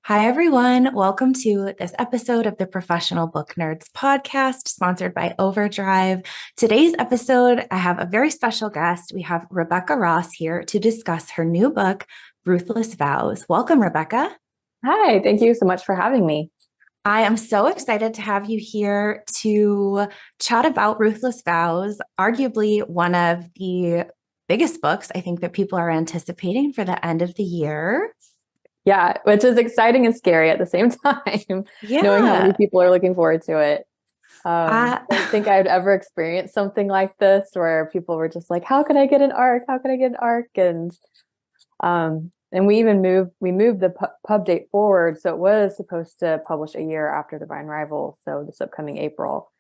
Hi, everyone. Welcome to this episode of the Professional Book Nerds podcast, sponsored by Overdrive. Today's episode, I have a very special guest. We have Rebecca Ross here to discuss her new book, Ruthless Vows. Welcome, Rebecca. Hi, thank you so much for having me. I am so excited to have you here to chat about Ruthless Vows, arguably one of the biggest books I think that people are anticipating for the end of the year. Yeah, which is exciting and scary at the same time, knowing how many people are looking forward to it. I don't think I'd ever experienced something like this where people were just like, how can I get an arc? How can I get an arc? And we even moved the pub date forward. So it was supposed to publish a year after Divine Rival. So this upcoming April.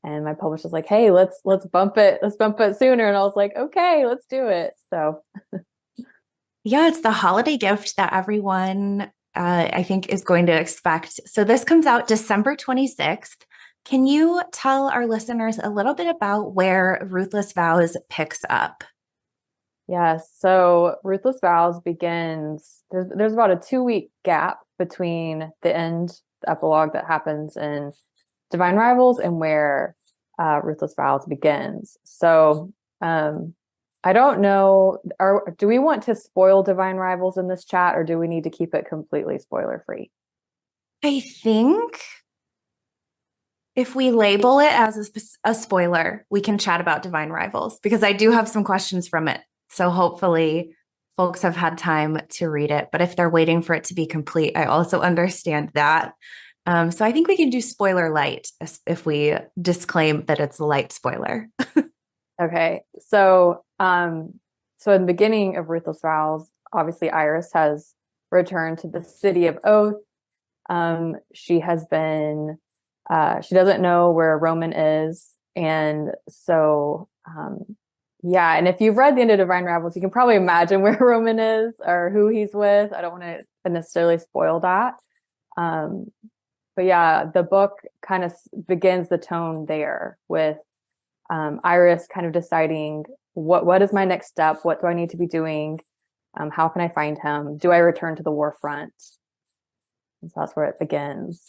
And my publisher's like, hey, let's bump it. Let's bump it sooner. And I was like, okay, let's do it. So yeah, it's the holiday gift that everyone, I think, is going to expect. So this comes out December 26th. Can you tell our listeners a little bit about where Ruthless Vows picks up? Yes. So Ruthless Vows begins, there's about a 2-week gap between the epilogue that happens in Divine Rivals and where Ruthless Vows begins. So I don't know, do we want to spoil Divine Rivals in this chat, or do we need to keep it completely spoiler free? I think if we label it as a spoiler, we can chat about Divine Rivals, because I do have some questions from it. So hopefully folks have had time to read it. But if they're waiting for it to be complete, I also understand that. So I think we can do spoiler light if we disclaim that it's a light spoiler. Okay. So in the beginning of Ruthless Vows, obviously Iris has returned to the city of Oath. She has been, she doesn't know where Roman is. And so, yeah. And if you've read the end of Divine Rivals, you can probably imagine where Roman is or who he's with. I don't want to necessarily spoil that. But yeah, the book kind of begins the tone there with Iris kind of deciding what is my next step? What do I need to be doing? How can I find him? Do I return to the war front? And so that's where it begins.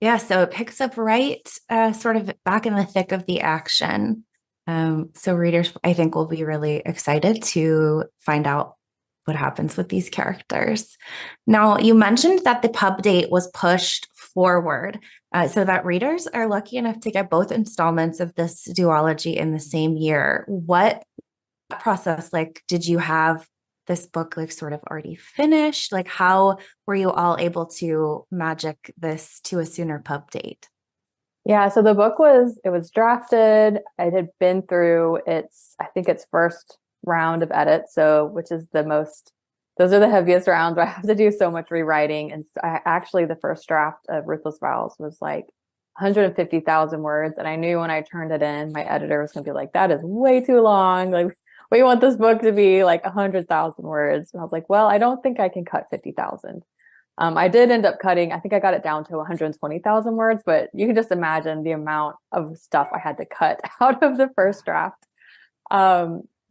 Yeah, so it picks up right sort of back in the thick of the action. So readers, I think, will be really excited to find out what happens with these characters. Now, you mentioned that the pub date was pushed forward so that readers are lucky enough to get both installments of this duology in the same year. What process, like, did you have this book like sort of already finished? Like, how were you all able to magic this to a sooner pub date? Yeah, so the book was drafted. It had been through I think its first round of edits, so which is those are the heaviest rounds where I have to do so much rewriting. And actually the first draft of Ruthless Vows was like 150,000 words. And I knew when I turned it in, my editor was going to be like, that is way too long. Like, we want this book to be like 100,000 words. And I was like, well, I don't think I can cut 50,000. I did end up cutting, I think I got it down to 120,000 words, but you can just imagine the amount of stuff I had to cut out of the first draft.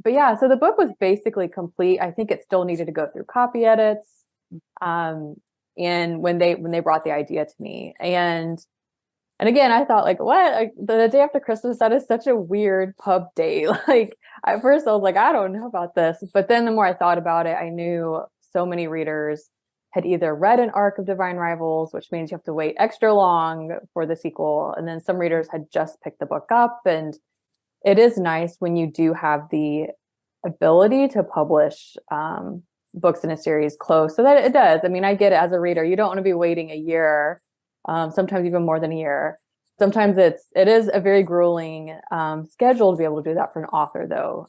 But yeah, so the book was basically complete. I think it still needed to go through copy edits. And when they brought the idea to me, and again, I thought like, what? Like, the day after Christmas, that is such a weird pub date. Like, at first I was like, I don't know about this. But then the more I thought about it, I knew so many readers had either read an arc of Divine Rivals, which means you have to wait extra long for the sequel. And then some readers had just picked the book up. And it is nice when you do have the ability to publish books in a series close. So that it does. I mean, I get it as a reader. You don't want to be waiting a year, sometimes even more than a year. Sometimes it is a very grueling schedule to be able to do that for an author, though.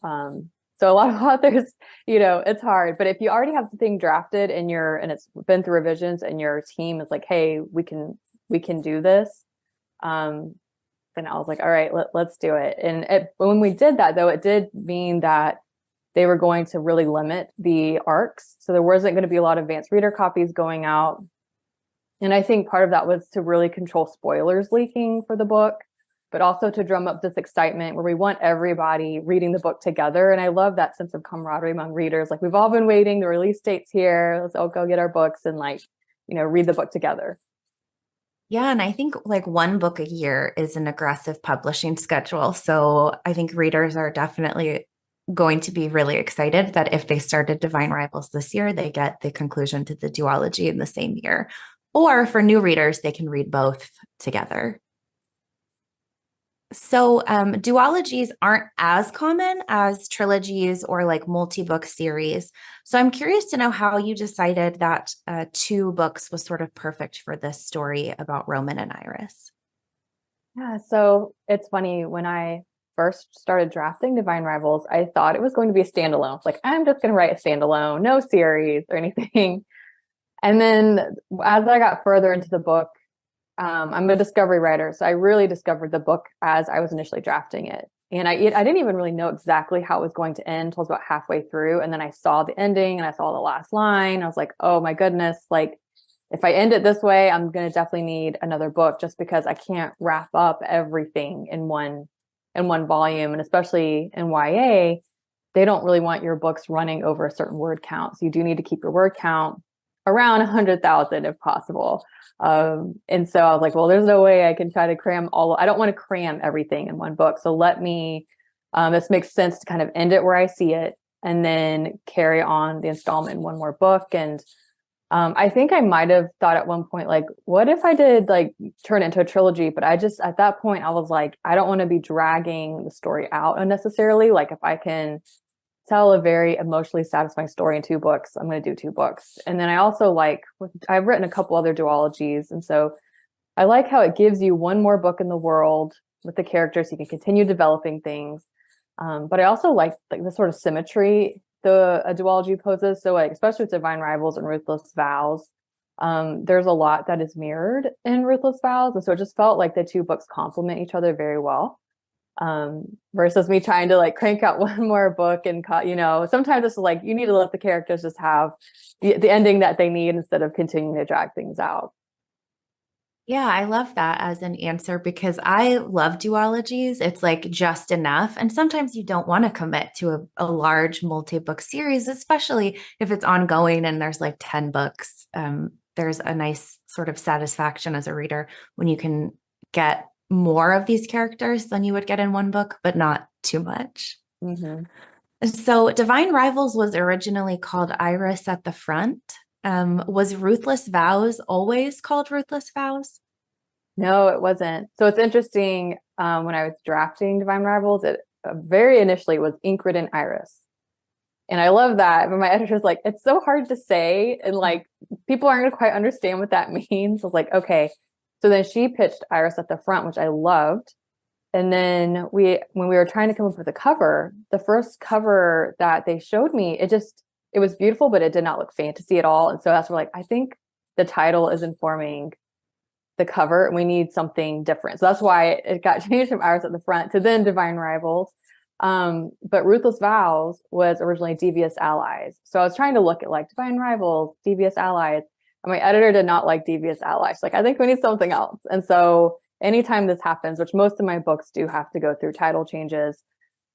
So a lot of authors, it's hard. But if you already have the thing drafted and it's been through revisions and your team is like, hey, we can do this. Then I was like, all right, let's do it. And when we did that, though, it did mean that they were going to really limit the arcs. So there wasn't going to be a lot of advanced reader copies going out. And I think part of that was to really control spoilers leaking for the book, but also to drum up this excitement where we want everybody reading the book together. And I love that sense of camaraderie among readers. Like, we've all been waiting, the release date's here. Let's all go get our books and, like, read the book together. Yeah, and I think like one book a year is an aggressive publishing schedule. So I think readers are definitely going to be really excited that if they started Divine Rivals this year, they get the conclusion to the duology in the same year. Or for new readers, they can read both together. So duologies aren't as common as trilogies or like multi-book series. So I'm curious to know how you decided that 2 books was sort of perfect for this story about Roman and Iris. Yeah, so it's funny, when I first started drafting Divine Rivals, I thought it was going to be a standalone. Like, I'm just going to write a standalone, no series or anything. And then as I got further into the book, I'm a discovery writer, so I really discovered the book as I was initially drafting it. And I didn't even really know exactly how it was going to end until I was about halfway through. And then I saw the ending and I saw the last line. I was like, oh my goodness, like, if I end it this way, I'm going to definitely need another book, just because I can't wrap up everything in one volume. And especially in YA, they don't really want your books running over a certain word count. So you do need to keep your word count around 100,000 if possible. And so I was like, well, there's no way I can try to cram I don't want to cram everything in one book. So let me, this makes sense to kind of end it where I see it and then carry on the installment in one more book. And I think I might have thought at one point, like, what if I did like turn it into a trilogy? But I just, at that point, I was like, I don't want to be dragging the story out unnecessarily. Like, if I can tell a very emotionally satisfying story in 2 books, I'm going to do 2 books. And then I also I've written a couple other duologies. And so I like how it gives you one more book in the world with the characters. So you can continue developing things. But I also like the sort of symmetry a duology poses. So like, especially with Divine Rivals and Ruthless Vows, there's a lot that is mirrored in Ruthless Vows. And so it just felt like the 2 books complement each other very well. Versus me trying to like crank out one more book and sometimes it's like you need to let the characters just have the ending that they need instead of continuing to drag things out. Yeah, I love that as an answer because I love duologies. It's like just enough. And sometimes you don't want to commit to a large multi-book series, especially if it's ongoing and there's like 10 books. There's a nice sort of satisfaction as a reader when you can get more of these characters than you would get in one book, but not too much. Mm-hmm. So Divine Rivals was originally called Iris at the Front. Was Ruthless Vows always called Ruthless Vows? No, it wasn't. So it's interesting. When I was drafting Divine Rivals, it very initially was Ingrid and Iris. And I love that. But my editor's like, it's so hard to say. And like, people aren't going to quite understand what that means. I was like, okay. So then she pitched Iris at the Front, which I loved. And then when we were trying to come up with a cover, the first cover that they showed me, it was beautiful, but it did not look fantasy at all. And so that's where, like, I think the title is informing the cover and we need something different. So that's why it got changed from Iris at the Front to then Divine Rivals. But Ruthless Vows was originally Devious Allies. So I was trying to look at like Divine Rivals, Devious Allies. And my editor did not like Devious Allies. Like, I think we need something else. And so anytime this happens, which most of my books do have to go through title changes,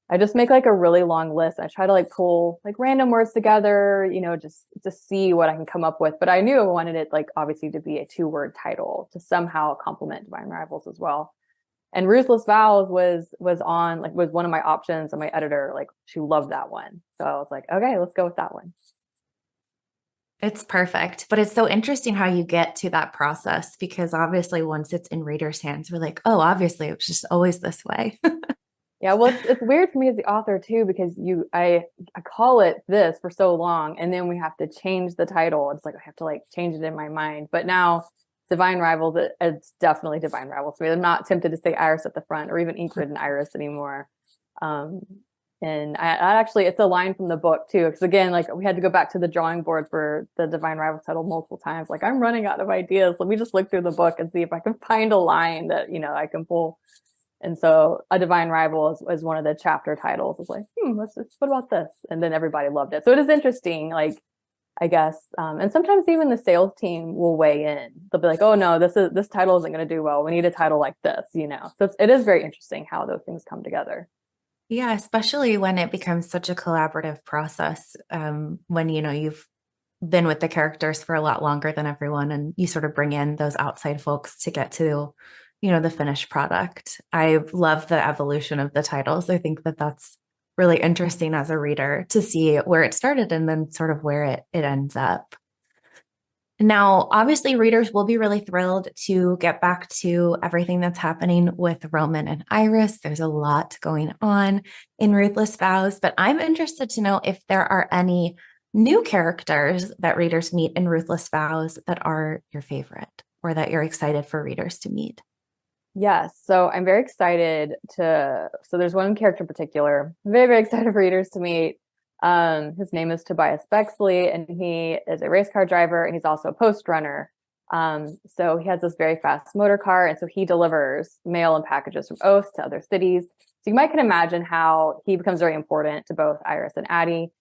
I just make like a really long list. I try to like pull like random words together, just to see what I can come up with. But I knew I wanted it like obviously to be a 2-word title to somehow complement Divine Rivals as well. And Ruthless Vows was one of my options, and my editor, like, she loved that one. So I was like, okay, let's go with that one. It's perfect, but it's so interesting how you get to that process because obviously once it's in readers' hands, we're like, oh, obviously it was just always this way. Yeah, well, it's weird for me as the author too, because I call it this for so long, and then we have to change the title. It's like I have to like change it in my mind. But now Divine Rivals, it's definitely Divine Rivals to me. I'm not tempted to say Iris at the Front or even Ingrid and Iris anymore. And I actually, it's a line from the book too, because again, like, we had to go back to the drawing board for the Divine Rivals title multiple times. Like, I'm running out of ideas. Let me just look through the book and see if I can find a line that I can pull. And so A Divine Rival is one of the chapter titles. It's like, what about this? And then everybody loved it. So it is interesting, like, I guess. And sometimes even the sales team will weigh in. They'll be like, oh no, this title isn't going to do well. We need a title like this, you know? So it is very interesting how those things come together. Yeah, especially when it becomes such a collaborative process. When, you've been with the characters for a lot longer than everyone, and you sort of bring in those outside folks to get to, the finished product. I love the evolution of the titles. I think that that's really interesting as a reader to see where it started and then sort of where it ends up. Now, obviously, readers will be really thrilled to get back to everything that's happening with Roman and Iris. There's a lot going on in Ruthless Vows, but I'm interested to know if there are any new characters that readers meet in Ruthless Vows that are your favorite or that you're excited for readers to meet. Yes. So I'm very excited so there's one character in particular, I'm very, very excited for readers to meet. His name is Tobias Bexley, and he is a race car driver, and he's also a post runner. So he has this very fast motor car, and so he delivers mail and packages from Oath to other cities. So you might can imagine how he becomes very important to both Iris and Addie.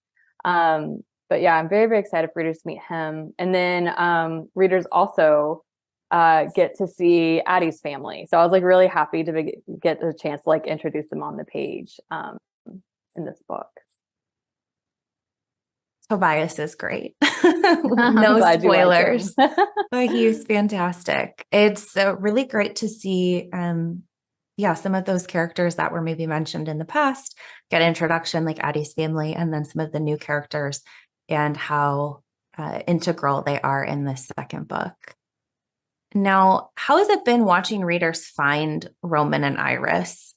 But yeah, I'm very, very excited for readers to meet him. And then readers also get to see Addie's family. So I was like really happy to get the chance to like introduce them on the page in this book. Tobias is great. No spoilers, but he's fantastic. It's really great to see, some of those characters that were maybe mentioned in the past get introduction, like Addie's family, and then some of the new characters and how integral they are in this second book. Now, how has it been watching readers find Roman and Iris?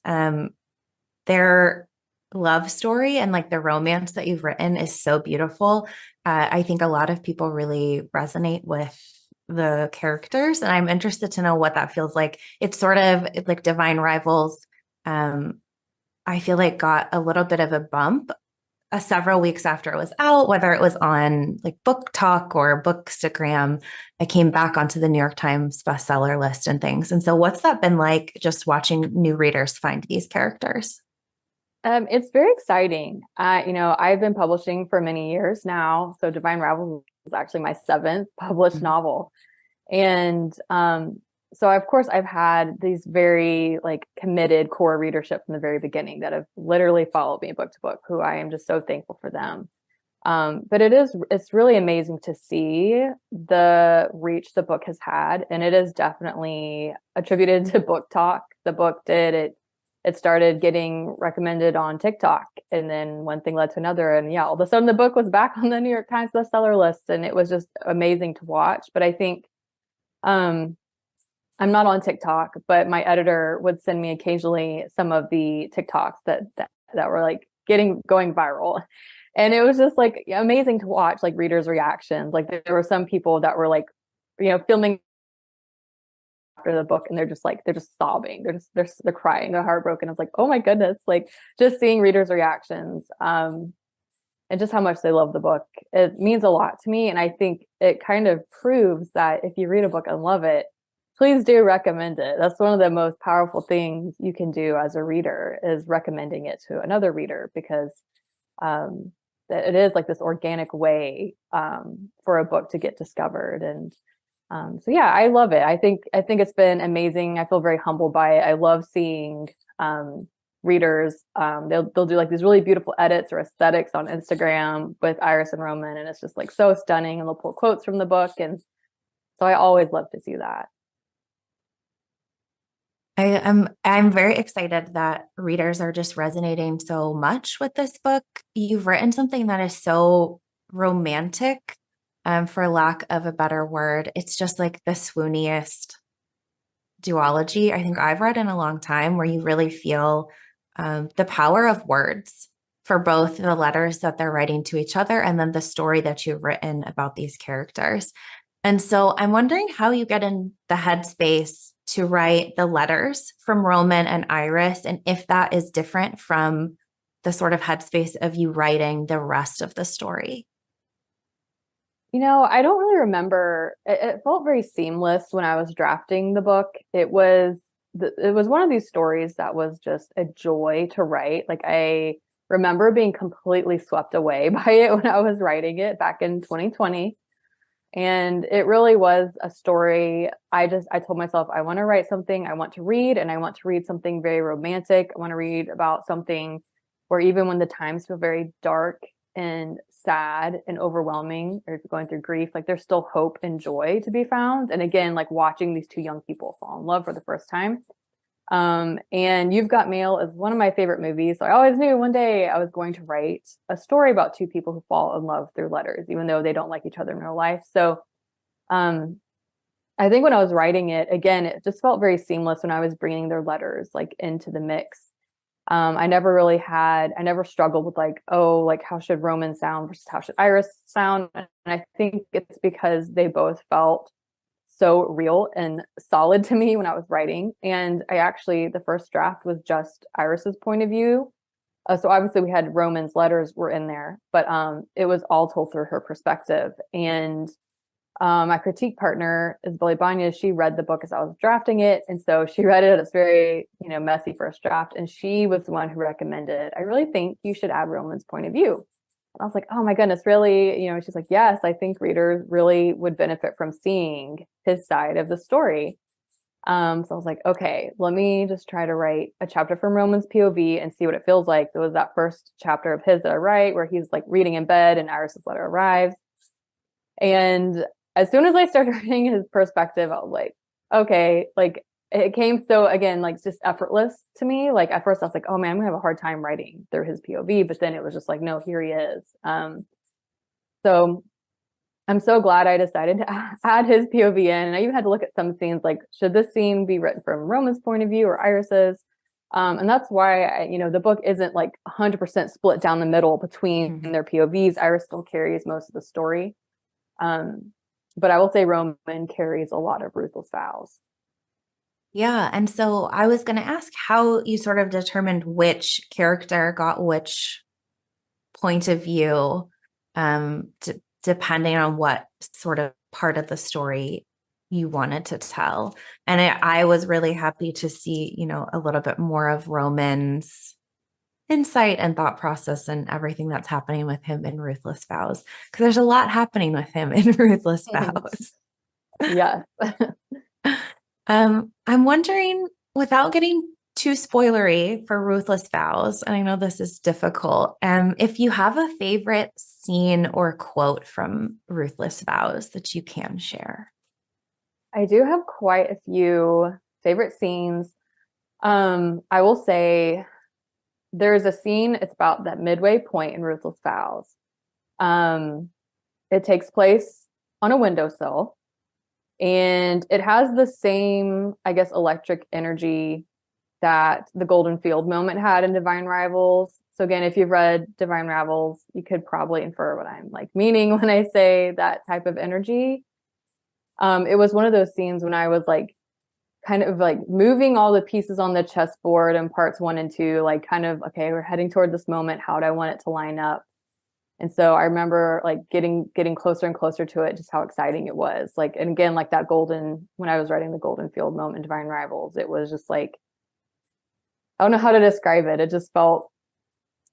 Their love story and like the romance that you've written is so beautiful. I think a lot of people really resonate with the characters, and I'm interested to know what that feels like. It's sort of like Divine Rivals. I feel like got a little bit of a bump several weeks after it was out, whether it was on like Book Talk or Bookstagram. I came back onto the New York Times bestseller list and things. And so what's that been like just watching new readers find these characters? It's very exciting. I've been publishing for many years now. So Divine Rivals is actually my 7th published novel. And so of course I've had these very like committed core readership from the very beginning that have literally followed me book to book, who I am just so thankful for them. But it's really amazing to see the reach the book has had. And it is definitely attributed to Book Talk. The book it started getting recommended on TikTok, and then one thing led to another. And yeah, all of a sudden the book was back on the New York Times bestseller list, and it was just amazing to watch. But I think, I'm not on TikTok, but my editor would send me occasionally some of the TikToks that were like going viral. And it was just like amazing to watch like readers' reactions. Like there were some people that were like, filming after the book, and they're just sobbing, they're crying, they're heartbroken. I was like, oh my goodness, like just seeing readers' reactions and just how much they love the book, it means a lot to me. And I think it kind of proves that if you read a book and love it, please do recommend it. That's one of the most powerful things you can do as a reader, is recommending it to another reader, because it is like this organic way for a book to get discovered. And so yeah, I love it. I think it's been amazing. I feel very humbled by it. I love seeing readers. They'll do like these really beautiful edits or aesthetics on Instagram with Iris and Roman, and it's just like so stunning. And they'll pull quotes from the book, and so I always love to see that. I'm very excited that readers are just resonating so much with this book. You've written something that is so romantic, for lack of a better word. It's just like the swooniest duology I think I've read in a long time, where you really feel the power of words for both the letters that they're writing to each other and then the story that you've written about these characters. And so I'm wondering how you get in the headspace to write the letters from Roman and Iris, and if that is different from the sort of headspace of you writing the rest of the story. I don't really remember. It felt very seamless when I was drafting the book. It was it was one of these stories that was just a joy to write. Like I remember being completely swept away by it when I was writing it back in 2020. And it really was a story. I told myself, I want to write something I want to read, and I want to read something very romantic. I want to read about something where even when the times feel very dark and sad and overwhelming, or if you're going through grief, like there's still hope and joy to be found. And again, like watching these two young people fall in love for the first time. And You've Got Mail is one of my favorite movies. So I always knew one day I was going to write a story about two people who fall in love through letters, even though they don't like each other in real life. So um, I think when I was writing it, again, it just felt very seamless when I was bringing their letters like into the mix. I never struggled with like, oh, like how should Roman sound versus how should Iris sound? And I think it's because they both felt so real and solid to me when I was writing. And the first draft was just Iris's point of view. So obviously we had Roman's letters were in there, but it was all told through her perspective. And my critique partner is Billy Banya. She read the book as I was drafting it. And so she read it. It's very, messy first draft. And she was the one who recommended, I really think you should add Roman's point of view. I was like, oh my goodness, really? She's like, yes, I think readers really would benefit from seeing his side of the story. So I was like, okay, let me just try to write a chapter from Roman's POV and see what it feels like. There was that first chapter of his that I write where he's like reading in bed and Iris's letter arrives. And as soon as I started reading his perspective, I was like, okay, like it came so again, like just effortless to me. Like at first I was like, oh man, I'm gonna have a hard time writing through his POV, but then it was just like, no, here he is. So I'm so glad I decided to add his POV in. And I even had to look at some scenes like, should this scene be written from Roman's point of view or Iris's? And that's why the book isn't like 100% split down the middle between their POVs. Iris still carries most of the story. But I will say Roman carries a lot of Ruthless Vows. Yeah. And so I was going to ask how you sort of determined which character got which point of view, depending on what sort of part of the story you wanted to tell. And I was really happy to see, a little bit more of Roman's insight and thought process and everything that's happening with him in Ruthless Vows, because there's a lot happening with him in Ruthless Vows. Yes. I'm wondering, without getting too spoilery for Ruthless Vows, and I know this is difficult, if you have a favorite scene or quote from Ruthless Vows that you can share. I do have quite a few favorite scenes. I will say there's a scene, it's about that midway point in Ruthless Vows. It takes place on a windowsill, and it has the same, I guess, electric energy that the Golden Field moment had in Divine Rivals. So again, if you've read Divine Rivals, you could probably infer what I'm like meaning when I say that type of energy. It was one of those scenes when I was like kind of like moving all the pieces on the chessboard in parts 1 and 2, like kind of, okay, we're heading toward this moment. How do I want it to line up? And so I remember like getting closer and closer to it, just how exciting it was. Like, and again, like that when I was writing the Golden Field moment in Divine Rivals, it was just like, I don't know how to describe it. It just felt,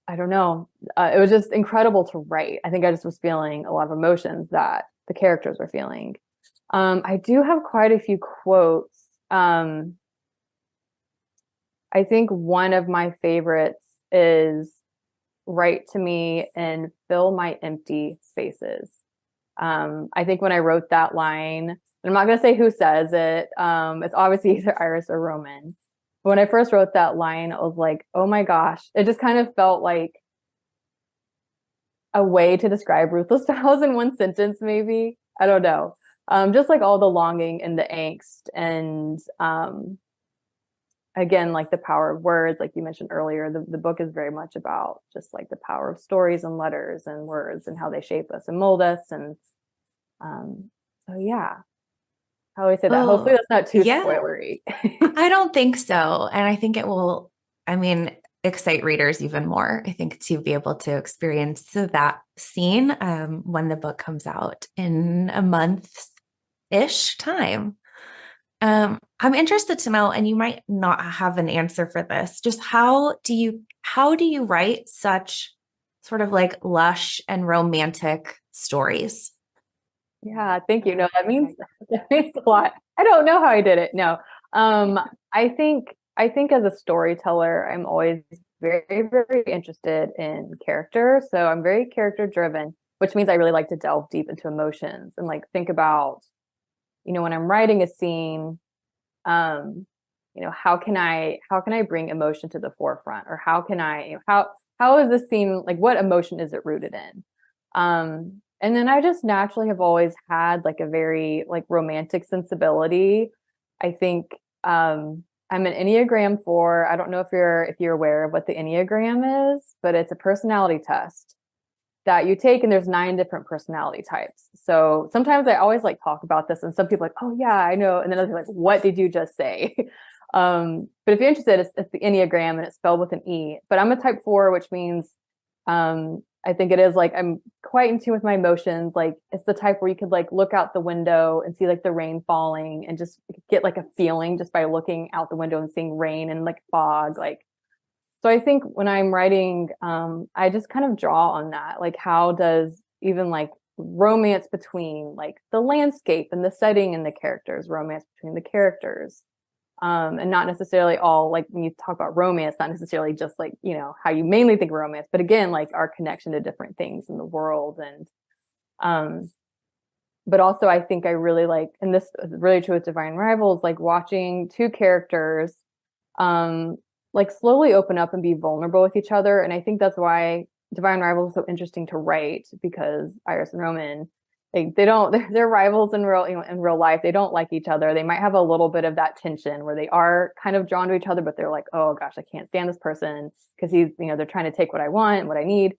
I don't know. It was just incredible to write. I think I just was feeling a lot of emotions that the characters were feeling. I do have quite a few quotes. I think one of my favorites is write to me and fill my empty spaces. I think when I wrote that line, I'm not going to say who says it. It's obviously either Iris or Roman. But when I first wrote that line, I was like, oh my gosh, it just kind of felt like a way to describe Ruthless Vows in one sentence, maybe. I don't know. Just like all the longing and the angst and again, like the power of words, like you mentioned earlier, the book is very much about just like the power of stories and letters and words and how they shape us and mold us. And so, yeah, how do I say that? Hopefully that's not too spoilery. I don't think so. And I think it will, excite readers even more, I think, to be able to experience that scene when the book comes out in a month-ish time. I'm interested to know, and you might not have an answer for this, just how do you write such sort of like lush and romantic stories? Yeah, thank you. No, that means a lot. I don't know how I did it. No. Um, I think as a storyteller, I'm always very, very interested in character. So I'm very character driven, which means I really like to delve deep into emotions and like think about, when I'm writing a scene, um, how can I bring emotion to the forefront, or how can I, how is this scene, like what emotion is it rooted in? And then I just naturally have always had like a very like romantic sensibility. I think I'm an Enneagram 4. I don't know if you're aware of what the Enneagram is, but it's a personality test that you take, and there's 9 different personality types. So sometimes I always like talk about this, and some people are like, oh yeah, I know. And then others are like, what did you just say? But if you're interested, it's the Enneagram, and it's spelled with an E. But I'm a type 4, which means I think it is like I'm quite in tune with my emotions. Like it's the type where you could like look out the window and see like the rain falling and just get like a feeling just by looking out the window and seeing rain and like fog. Like, so I think when I'm writing, I just kind of draw on that. Like, how does even like romance between like the landscape and the setting and the characters, romance between the characters, and not necessarily all like when you talk about romance, not necessarily just like, how you mainly think of romance, but again, like our connection to different things in the world. And, but also I think I really like, and this is really true with Divine Rivals, like watching 2 characters, um, like slowly open up and be vulnerable with each other. And I think that's why Divine Rivals is so interesting to write, because Iris and Roman, they don't, they're rivals in real life. They don't like each other. They might have a little bit of that tension where they are kind of drawn to each other, but they're like, oh gosh, I can't stand this person because they're trying to take what I want and what I need.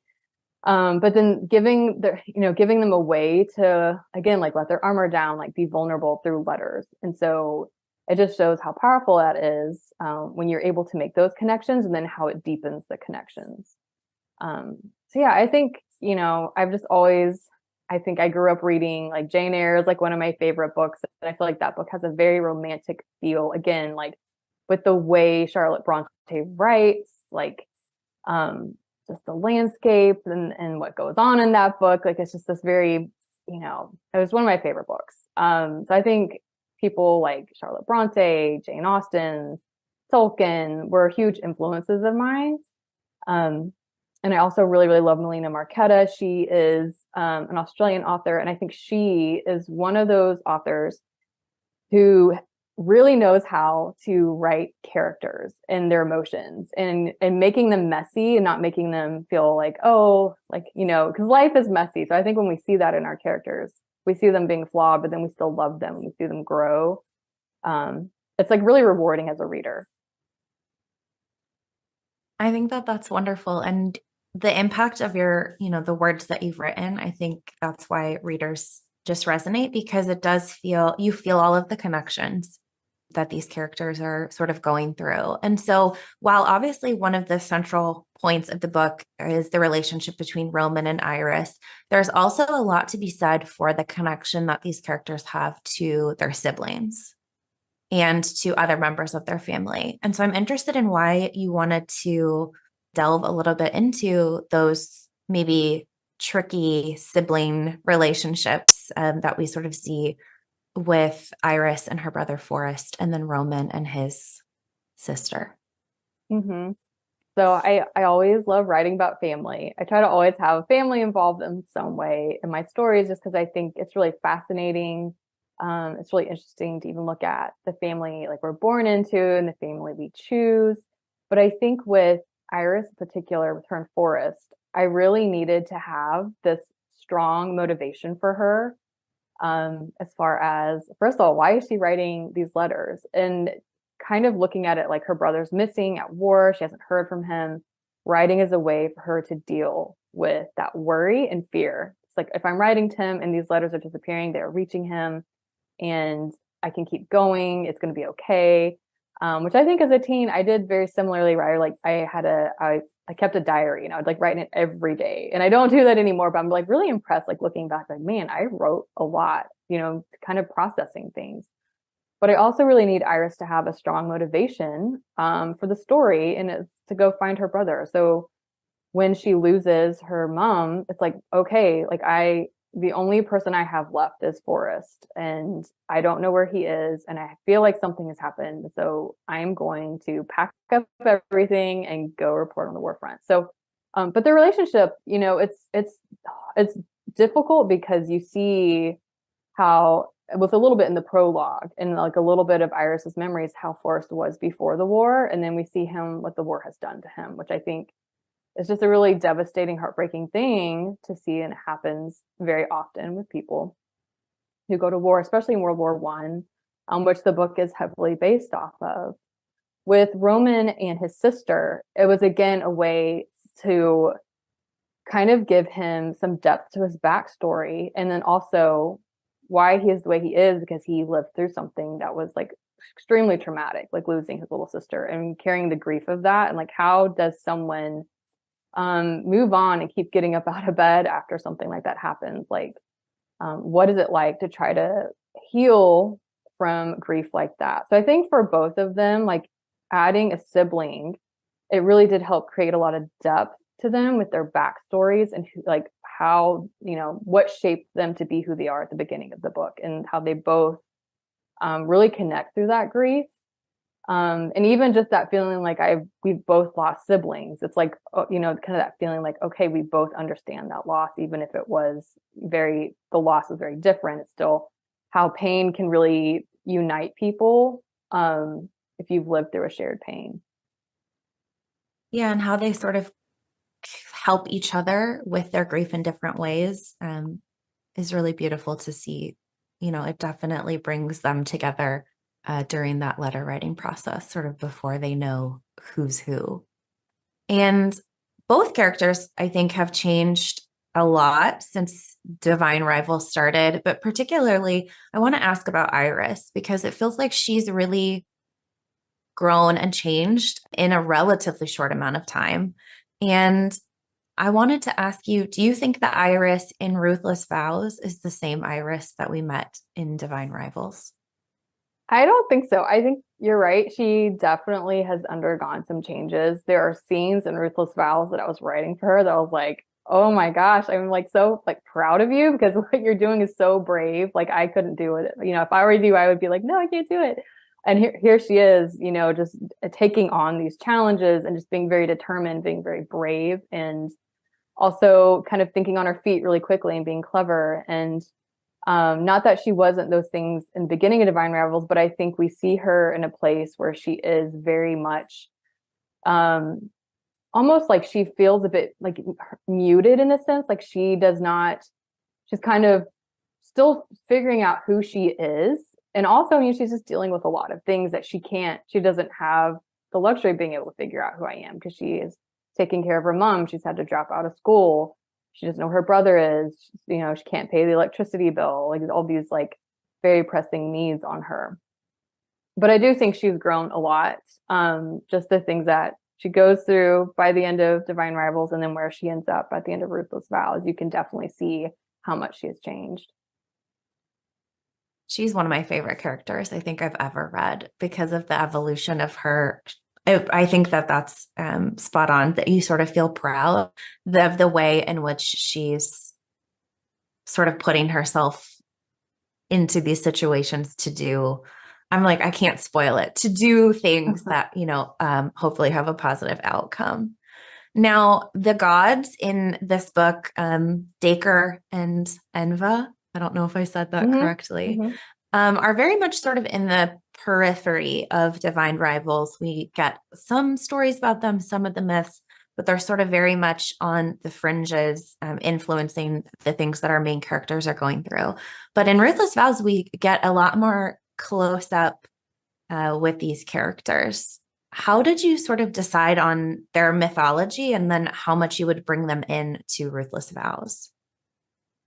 But then giving them a way to, again, like let their armor down, like be vulnerable through letters. And so it just shows how powerful that is, when you're able to make those connections, and then how it deepens the connections. So yeah, I think, I've just always, I think I grew up reading like Jane Eyre is like one of my favorite books. And I feel like that book has a very romantic feel, again, like with the way Charlotte Bronte writes, like, just the landscape and what goes on in that book. Like it's just this very, it was one of my favorite books. So I think people like Charlotte Bronte, Jane Austen, Tolkien were huge influences of mine. And I also really, really love Melina Marchetta. She is an Australian author, and I think she is one of those authors who really knows how to write characters and their emotions, and making them messy and not making them feel like, oh, like, because life is messy. So I think when we see that in our characters, we see them being flawed, but then we still love them. We see them grow. It's like really rewarding as a reader. I think that that's wonderful. And the impact of the words that you've written, I think that's why readers just resonate, because you feel all of the connections that these characters are sort of going through. And so, while obviously one of the central points of the book is the relationship between Roman and Iris, there's also a lot to be said for the connection that these characters have to their siblings and to other members of their family. And so I'm interested in why you wanted to delve a little bit into those maybe tricky sibling relationships that we sort of see with Iris and her brother Forrest, and then Roman and his sister. Mm-hmm. So I always love writing about family. I try to always have family involved in some way in my stories, just because I think it's really fascinating. It's really interesting to even look at the family like we're born into and the family we choose. But I think with Iris in particular, with her and Forrest, I really needed to have this strong motivation for her. As far as, first of all, why is she writing these letters? And kind of looking at it like her brother's missing at war, she hasn't heard from him. Writing is a way for her to deal with that worry and fear. It's like, if I'm writing to him and these letters are disappearing, they're reaching him, and I can keep going, it's going to be okay. Which I think as a teen, I did very similarly, right? Like I kept a diary, I'd like write it every day. And I don't do that anymore, but I'm like really impressed, like looking back, like, man, I wrote a lot, kind of processing things. But I also really need Iris to have a strong motivation for the story, and it's to go find her brother. So when she loses her mom, it's like, okay, like the only person I have left is Forrest, and I don't know where he is, and I feel like something has happened. So I'm going to pack up everything and go report on the war front. So, but the relationship, it's difficult because you see how, with a little bit in the prologue and like a little bit of Iris's memories, how Forrest was before the war, and then we see him, what the war has done to him, which I think is just a really devastating, heartbreaking thing to see, and it happens very often with people who go to war, especially in World War One, which the book is heavily based off of. With Roman and his sister, it was again a way to kind of give him some depth to his backstory, and then also why he is the way he is, because he lived through something that was like extremely traumatic, like losing his little sister and carrying the grief of that. And like, how does someone move on and keep getting up out of bed after something like that happens? Like, what is it like to try to heal from grief like that? So I think for both of them, like adding a sibling, it really did help create a lot of depth to them with their backstories and like how, what shaped them to be who they are at the beginning of the book, and how they both really connect through that grief. And even just that feeling like we've both lost siblings. It's like, kind of that feeling like, okay, we both understand that loss, even if it was the loss was very different. It's still how pain can really unite people if you've lived through a shared pain. Yeah, and how they sort of help each other with their grief in different ways is really beautiful to see. It definitely brings them together during that letter writing process, sort of before they know who's who. And both characters, I think, have changed a lot since Divine Rivals started, but particularly I want to ask about Iris, because it feels like she's really grown and changed in a relatively short amount of time. And I wanted to ask you, do you think the Iris in Ruthless Vows is the same Iris that we met in Divine Rivals? I don't think so. I think you're right. She definitely has undergone some changes. There are scenes in Ruthless Vows that I was writing for her that I was like, oh my gosh, I'm like so like proud of you, because what you're doing is so brave. Like I couldn't do it. If I were you, I would be like, no, I can't do it. And here she is, just taking on these challenges and just being very determined, being very brave, and also kind of thinking on her feet really quickly and being clever. And not that she wasn't those things in the beginning of Divine Rivals, but I think we see her in a place where she is very much almost like she feels a bit like muted, in a sense. Like she's kind of still figuring out who she is. And also, she's just dealing with a lot of things that she doesn't have the luxury of being able to figure out who I am, because she is taking care of her mom. She's had to drop out of school. She doesn't know who her brother is. She can't pay the electricity bill. Like all these like very pressing needs on her. But I do think she's grown a lot. Just the things that she goes through by the end of Divine Rivals, and then where she ends up at the end of Ruthless Vows, you can definitely see how much she has changed. She's one of my favorite characters I think I've ever read because of the evolution of her. I think that that's spot on, that you sort of feel proud of the way in which she's sort of putting herself into these situations to do. I'm like, I can't spoil it, to do things that, hopefully have a positive outcome. Now, the gods in this book, Dacre and Enva, I don't know if I said that correctly, are very much sort of in the periphery of Divine Rivals. We get some stories about them, some of the myths, but they're sort of very much on the fringes, influencing the things that our main characters are going through. But in Ruthless Vows, we get a lot more close up with these characters. How did you sort of decide on their mythology, and then how much you would bring them in to Ruthless Vows?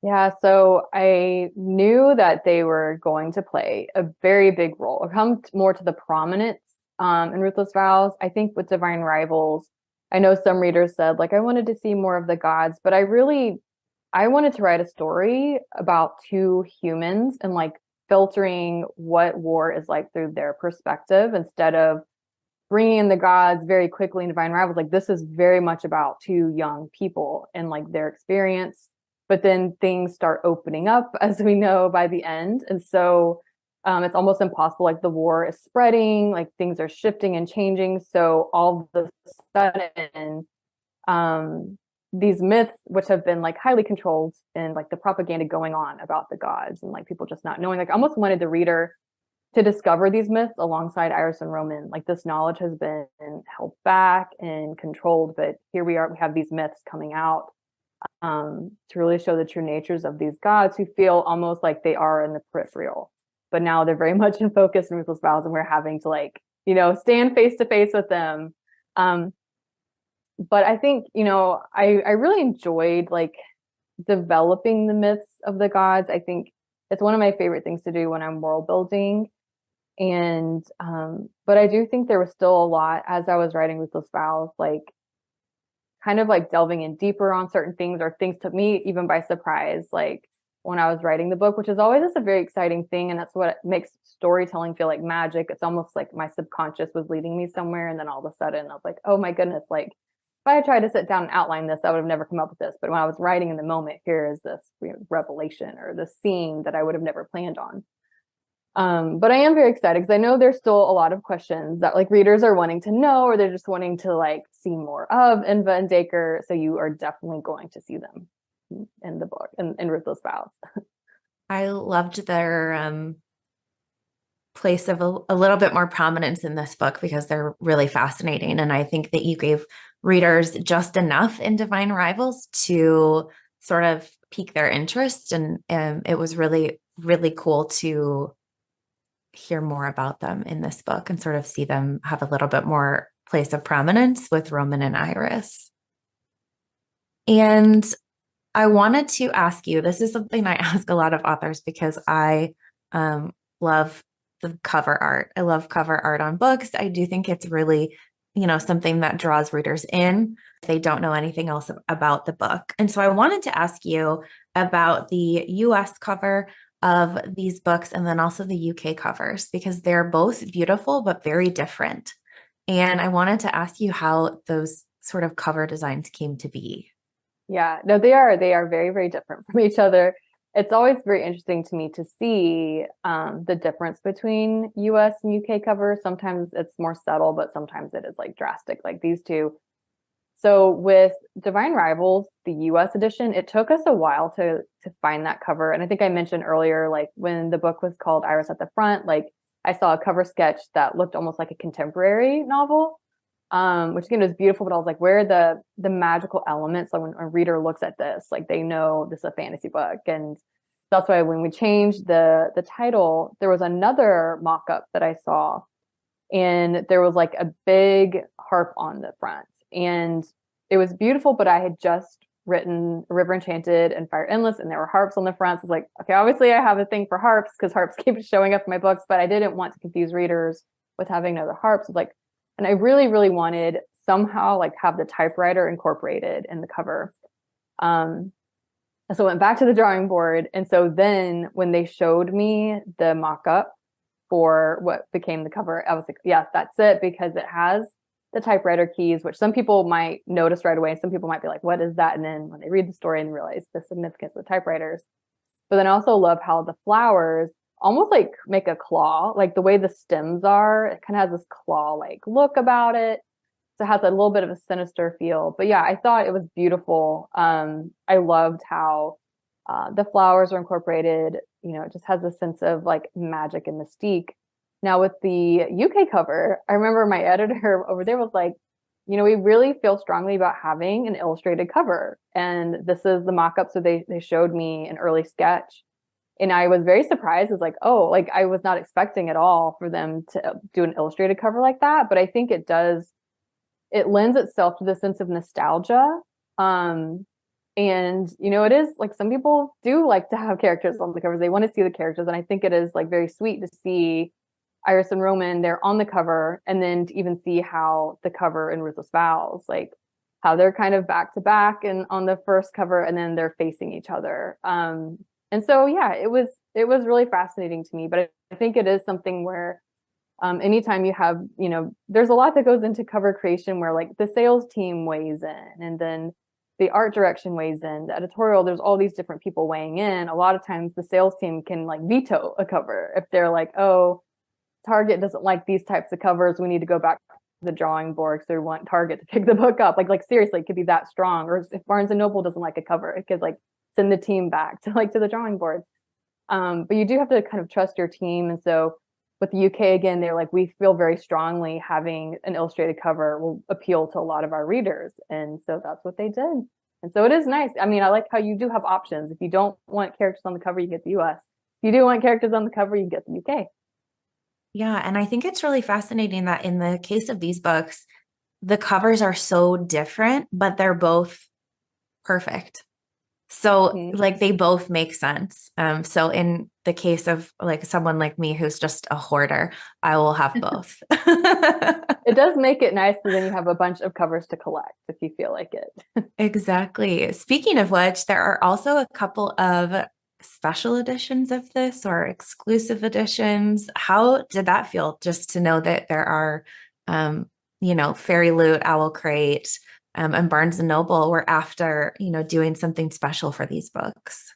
Yeah, so I knew that they were going to play a very big role, or come more to the prominence in Ruthless Vows. I think with Divine Rivals, I know some readers said, like, I wanted to see more of the gods, but I wanted to write a story about two humans, and like filtering what war is like through their perspective instead of bringing in the gods very quickly in Divine Rivals. Like this is very much about two young people and like their experience, but then things start opening up as we know by the end. And so it's almost impossible. Like the war is spreading, like things are shifting and changing. So all of a sudden, these myths, which have been like highly controlled and like the propaganda going on about the gods and like people just not knowing, like I almost wanted the reader to discover these myths alongside Iris and Roman. Like this knowledge has been held back and controlled, but here we are, we have these myths coming out to really show the true natures of these gods who feel almost like they are in the peripheral. But now they're very much in focus in Ruthless Vows, and we're having to like, stand face to face with them. But I think, I really enjoyed like developing the myths of the gods. I think it's one of my favorite things to do when I'm world building. And but I do think there was still a lot as I was writing Ruthless Vows, like kind of like delving in deeper on certain things, or things took me even by surprise, like when I was writing the book, which is always just a very exciting thing. And that's what makes storytelling feel like magic. It's almost like my subconscious was leading me somewhere. And then all of a sudden I was like, oh my goodness, like if I had tried to sit down and outline this, I would have never come up with this. But when I was writing in the moment, here is this revelation or the scene that I would have never planned on. But I am very excited because I know there's still a lot of questions that like readers are wanting to know, or they're just wanting to like see more of Inva and Dacre. So you are definitely going to see them in the book and in Ruthless Vows. I loved their place of a little bit more prominence in this book because they're really fascinating. And I think that you gave readers just enough in Divine Rivals to sort of pique their interest. And it was really, really cool to hear more about them in this book and sort of see them have a little bit more place of prominence with Roman and Iris. And I wanted to ask you, this is something I ask a lot of authors because I love the cover art. I love cover art on books. I do think it's really, something that draws readers in if they don't know anything else about the book. And so I wanted to ask you about the US cover of these books and then also the UK covers, because they're both beautiful but very different. And I wanted to ask you how those sort of cover designs came to be. Yeah, no, they are very, very different from each other. It's always very interesting to me to see the difference between US and UK covers. Sometimes it's more subtle, but sometimes it is like drastic, like these two. So with Divine Rivals, the US edition, it took us a while to find that cover. And I think I mentioned earlier, like when the book was called Iris at the Front, like I saw a cover sketch that looked almost like a contemporary novel. Which again was beautiful, but I was like, where are the magical elements? So when a reader looks at this, like they know this is a fantasy book. And that's why when we changed the title, there was another mock-up that I saw, and there was like a big harp on the front. And it was beautiful, but I had just written River Enchanted and Fire Endless, and there were harps on the front. So it's like, okay, obviously I have a thing for harps because harps keep showing up in my books, but I didn't want to confuse readers with having another harps. It's like, and I really, really wanted somehow like have the typewriter incorporated in the cover. So I went back to the drawing board. And so then when they showed me the mock-up for what became the cover, I was like, yes, that's it, because it has the typewriter keys, which some people might notice right away. Some people might be like, what is that? And then when they read the story and realize the significance of the typewriters. But then I also love how the flowers almost like make a claw, like the way the stems are, it kind of has this claw like look about it. So it has a little bit of a sinister feel. But yeah, I thought it was beautiful. I loved how the flowers are incorporated. It just has a sense of like magic and mystique. Now with the UK cover, I remember my editor over there was like, we really feel strongly about having an illustrated cover. And this is the mock-up. So they showed me an early sketch. And I was very surprised. It's like, oh, like I was not expecting at all for them to do an illustrated cover like that. But I think it lends itself to the sense of nostalgia. And, it is like some people do like to have characters on the covers. They want to see the characters. And I think it is like very sweet to see Iris and Roman, they're on the cover. And then to even see how the cover in Ruthless Vows, like how they're kind of back to back and on the first cover, and then they're facing each other. And so, yeah, it was it was really fascinating to me, but I think it is something where anytime you have, there's a lot that goes into cover creation where like the sales team weighs in and then the art direction weighs in, the editorial, there's all these different people weighing in. A lot of times the sales team can like veto a cover if they're like, oh, Target doesn't like these types of covers. We need to go back to the drawing board because they want Target to pick the book up. Like seriously, it could be that strong. Or if Barnes and Noble doesn't like a cover, it could like send the team back to the drawing board. But you do have to kind of trust your team. And so with the UK again, they're like, we feel very strongly having an illustrated cover will appeal to a lot of our readers. And so that's what they did. And so it is nice. I mean, I like how you do have options. If you don't want characters on the cover, you get the US. If you do want characters on the cover, you get the UK. Yeah. And I think it's really fascinating that in the case of these books, the covers are so different, but they're both perfect. So like they both make sense. So in the case of like someone like me who's just a hoarder, I will have both. It does make it nice because then you have a bunch of covers to collect if you feel like it. Exactly. Speaking of which, there are also a couple of special editions of this or exclusive editions. How did that feel just to know that there are, Fairy Loot, Owl Crate, and Barnes and Noble were after, doing something special for these books?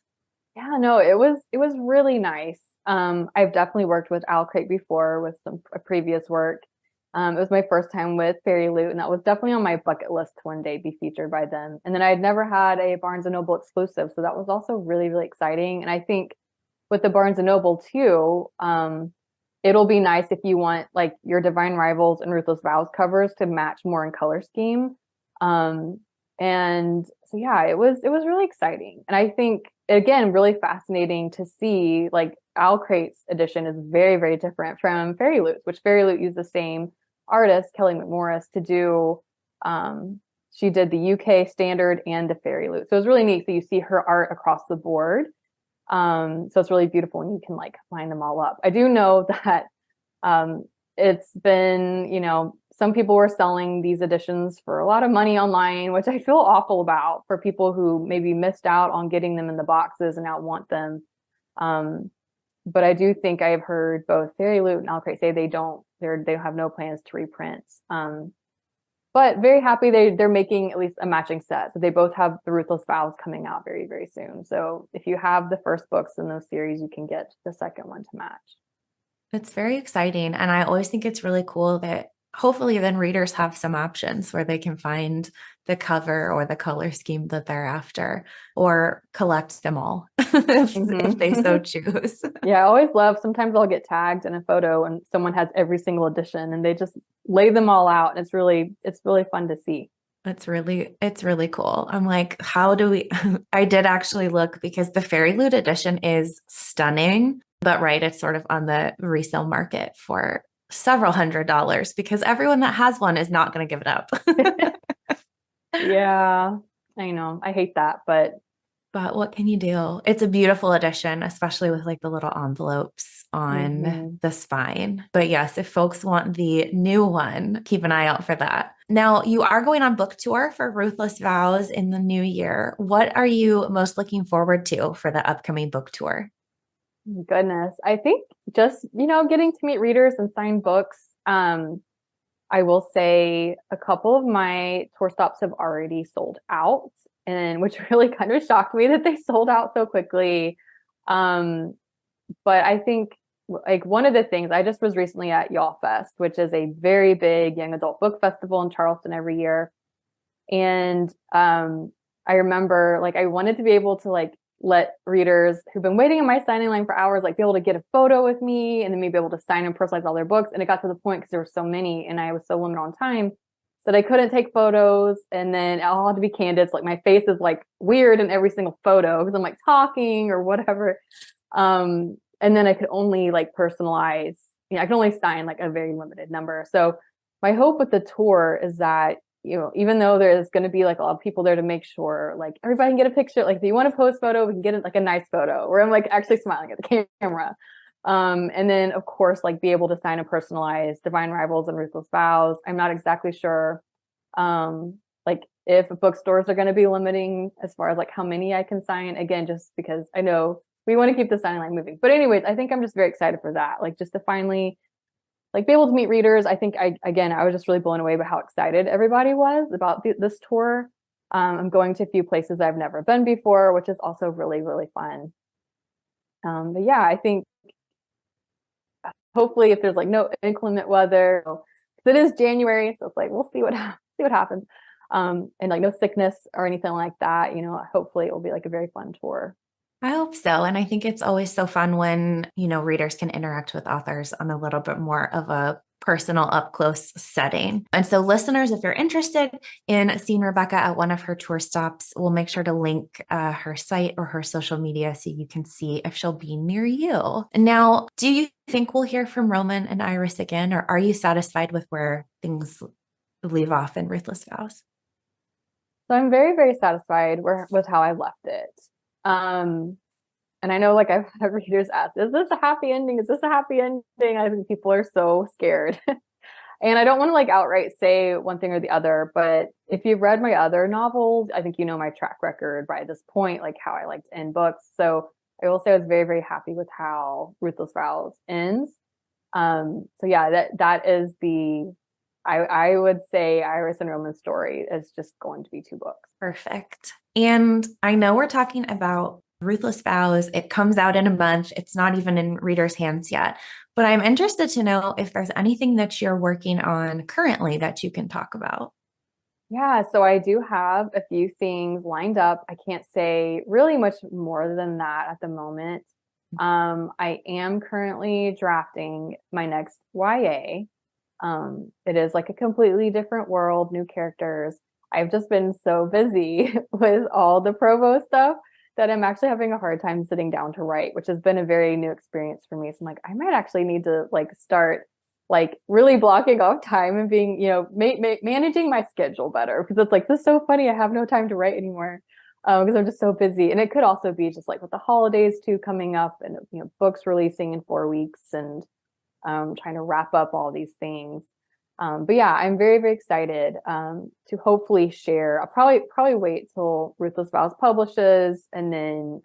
Yeah, no, it was really nice. I've definitely worked with Owl Crate before with some previous work. It was my first time with Fairy Loot, and that was definitely on my bucket list to one day be featured by them. And then I had never had a Barnes and Noble exclusive, so that was also really, really exciting. And I think with the Barnes and Noble too, it'll be nice if you want like your Divine Rivals and Ruthless Vows covers to match more in color scheme. And so yeah, it was really exciting. And I think again, really fascinating to see like Owl Crate's edition is very, very different from Fairy Loot's, which Fairy Loot used the same artist, Kelly McMorris, to do she did the UK standard and the Fairy Loot. So it's really neat that you see her art across the board. So it's really beautiful and you can like line them all up. I do know that it's been, some people were selling these editions for a lot of money online, which I feel awful about for people who maybe missed out on getting them in the boxes and now want them. But I do think I've heard both Fairy Loot and Owl Crate say they have no plans to reprint. But very happy they're making at least a matching set. So they both have the Ruthless Vows coming out very, very soon. So if you have the first books in those series, you can get the second one to match. It's very exciting. And I always think it's really cool that hopefully then readers have some options where they can find the cover or the color scheme that they're after or collect them all if they so choose. Yeah, I always love, sometimes I'll get tagged in a photo and someone has every single edition and they just lay them all out. And it's really fun to see. It's really cool. I'm like, how do we, I did actually look because the Fairy Loot edition is stunning, but right, it's sort of on the resale market for several $100s because everyone that has one is not going to give it up. Yeah, I know. I hate that, but what can you do? It's a beautiful edition, especially with like the little envelopes on the spine. But yes, if folks want the new one, keep an eye out for that. Now, you are going on book tour for Ruthless Vows in the new year. What are you most looking forward to for the upcoming book tour? Goodness, I think just, getting to meet readers and sign books. I will say a couple of my tour stops have already sold out, and which really kind of shocked me that they sold out so quickly. But I think like one of the things, I just was recently at Y'all Fest, which is a very big young adult book festival in Charleston every year. And I remember like I wanted to be able to like let readers who've been waiting in my signing line for hours, like be able to get a photo with me and then maybe able to sign and personalize all their books. And it got to the point because there were so many and I was so limited on time that I couldn't take photos. And then I'll have to be candid. So, like my face is like weird in every single photo because I'm like talking or whatever. And then I could only like personalize, I can only sign like a very limited number. So my hope with the tour is that even though there's going to be like a lot of people there to make sure like everybody can get a picture, like if you want a post photo, we can get it like a nice photo where I'm like actually smiling at the camera. And then of course, like be able to sign a personalized Divine Rivals and Ruthless Vows. I'm not exactly sure like if bookstores are going to be limiting as far as like how many I can sign, again, just because I know we want to keep the signing line moving. But anyways, I think I'm just very excited for that. Like just to finally like be able to meet readers. I think I was just really blown away by how excited everybody was about this tour. I'm going to a few places I've never been before, which is also really, really fun. But yeah, I think hopefully if there's like no inclement weather, because it is January, so it's like we'll see what happens. And like no sickness or anything like that, you know, hopefully it will be like a very fun tour. I hope so. And I think it's always so fun when, you know, readers can interact with authors on a little bit more of a personal up close setting. And so listeners, if you're interested in seeing Rebecca at one of her tour stops, we'll make sure to link her site or her social media so you can see if she'll be near you. Now, do you think we'll hear from Roman and Iris again, or are you satisfied with where things leave off in Ruthless Vows? So I'm very, very satisfied with how I left it. And I know like I've had readers ask, is this a happy ending? Is this a happy ending? I think people are so scared. And I don't want to like outright say one thing or the other, but if you've read my other novels, I think you know my track record by this point, like how I like to end books. So I will say I was very, very happy with how Ruthless Vows ends. So yeah, that is I would say Iris and Roman's story is just going to be 2 books. Perfect. And I know we're talking about Ruthless Vows. It comes out in a month. It's not even in readers' hands yet. But I'm interested to know if there's anything that you're working on currently that you can talk about. Yeah, so I do have a few things lined up. I can't say really much more than that at the moment. I am currently drafting my next YA. It is like a completely different world, new characters. I've just been so busy with all the Provo stuff that I'm actually having a hard time sitting down to write, which has been a very new experience for me. So I'm like, I might actually need to like start like really blocking off time and being, you know, managing my schedule better, because it's like, this is so funny. I have no time to write anymore because I'm just so busy. And it could also be just like with the holidays too coming up and, you know, books releasing in 4 weeks and trying to wrap up all these things. But yeah, I'm very, very excited to hopefully share. I'll probably wait till Ruthless Vows publishes, and then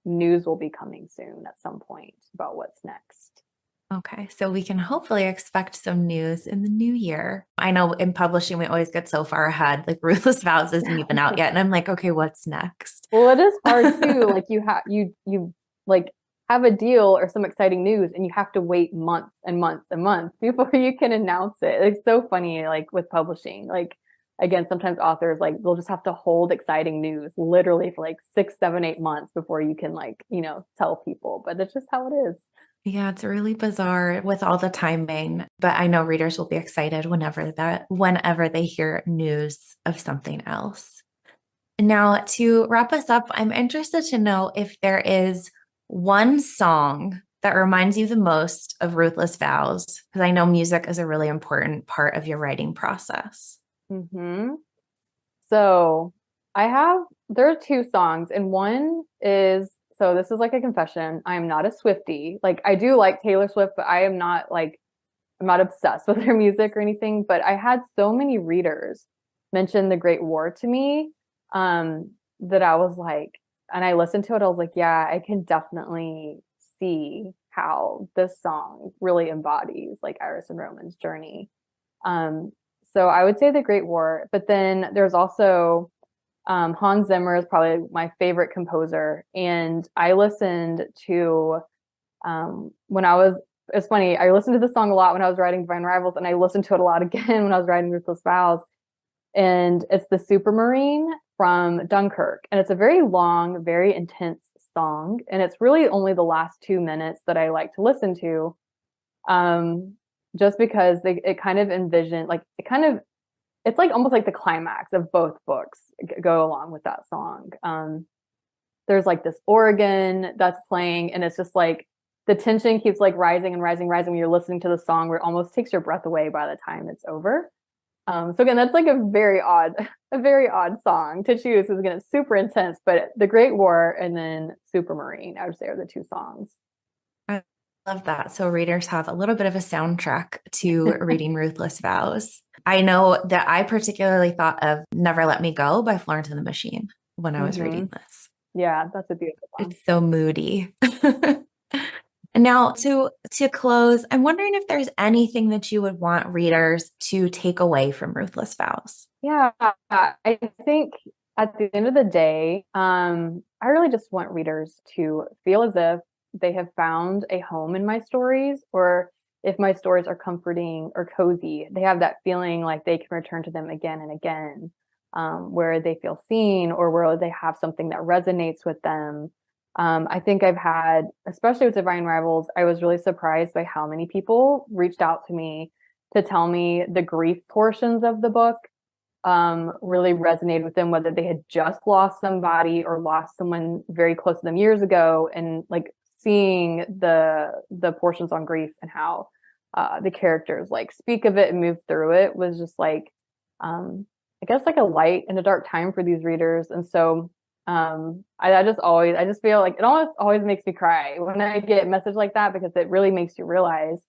news will be coming soon at some point about what's next. Okay, so we can hopefully expect some news in the new year. I know in publishing, we always get so far ahead, like Ruthless Vows isn't even out yet. And I'm like, okay, what's next? Well, it is hard too. Like you like have a deal or some exciting news and you have to wait months and months and months before you can announce it. It's so funny, like with publishing. Like again, sometimes authors like they'll just have to hold exciting news literally for like 6, 7, 8 months before you can like, you know, tell people. But that's just how it is. Yeah, it's really bizarre with all the timing, but I know readers will be excited whenever they hear news of something else. Now, to wrap us up, I'm interested to know if there is one song that reminds you the most of Ruthless Vows, because I know music is a really important part of your writing process. So there are 2 songs, and one is, so this is like a confession. I am not a Swiftie. Like I do like Taylor Swift, but I'm not obsessed with her music or anything. But I had so many readers mention The Great War to me that I was like, and I listened to it, I was like, yeah, I can definitely see how this song really embodies like Iris and Roman's journey. So I would say The Great War, but then there's also Hans Zimmer is probably my favorite composer. And I listened to it's funny, I listened to the song a lot when I was writing Divine Rivals, and I listened to it a lot again when I was writing Ruthless Vows. And it's the Supermarine from Dunkirk. And it's a very long, very intense song. And it's really only the last 2 minutes that I like to listen to. Just because it kind of envisioned, like it's like almost like the climax of both books go along with that song. There's like this organ that's playing, and it's just like the tension keeps like rising and rising, rising when you're listening to the song, where it almost takes your breath away by the time it's over. So again, that's like a very odd song to choose, because again, it's super intense. But The Great War and then Supermarine, I would say, are the 2 songs. I love that. So readers have a little bit of a soundtrack to reading Ruthless Vows. I know that I particularly thought of Never Let Me Go by Florence and the Machine when I was reading this. Yeah, that's a beautiful one. It's so moody. And now to close, I'm wondering if there's anything that you would want readers to take away from Ruthless Vows. Yeah, I think at the end of the day, I really just want readers to feel as if they have found a home in my stories, or if my stories are comforting or cozy, they have that feeling like they can return to them again and again, where they feel seen or where they have something that resonates with them. I think I've had, especially with Divine Rivals, I was really surprised by how many people reached out to me to tell me the grief portions of the book really resonated with them, whether they had just lost somebody or lost someone very close to them years ago, and like seeing the portions on grief and how the characters like speak of it and move through it was just like I guess like a light in a dark time for these readers. And so I just feel like it always makes me cry when I get a message like that, because it really makes you realize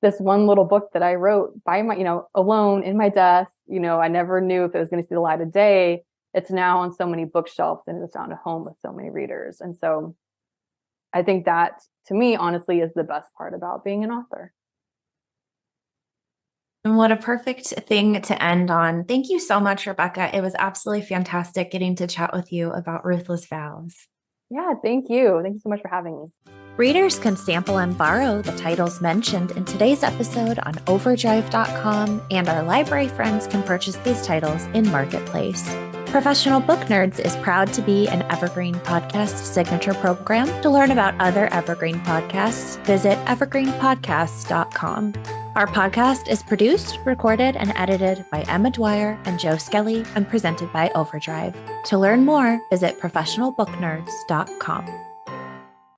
this one little book that I wrote by my, alone in my desk, I never knew if it was going to see the light of day. It's now on so many bookshelves and it's found a home with so many readers. And so I think that, to me, honestly, is the best part about being an author. And what a perfect thing to end on. Thank you so much, Rebecca. It was absolutely fantastic getting to chat with you about Ruthless Vows. Yeah, thank you. Thank you so much for having me. Readers can sample and borrow the titles mentioned in today's episode on overdrive.com, and our library friends can purchase these titles in Marketplace. Professional Book Nerds is proud to be an Evergreen Podcast signature program. To learn about other Evergreen podcasts, visit evergreenpodcasts.com. Our podcast is produced, recorded, and edited by Emma Dwyer and Joe Skelly and presented by Overdrive. To learn more, visit professionalbooknerds.com.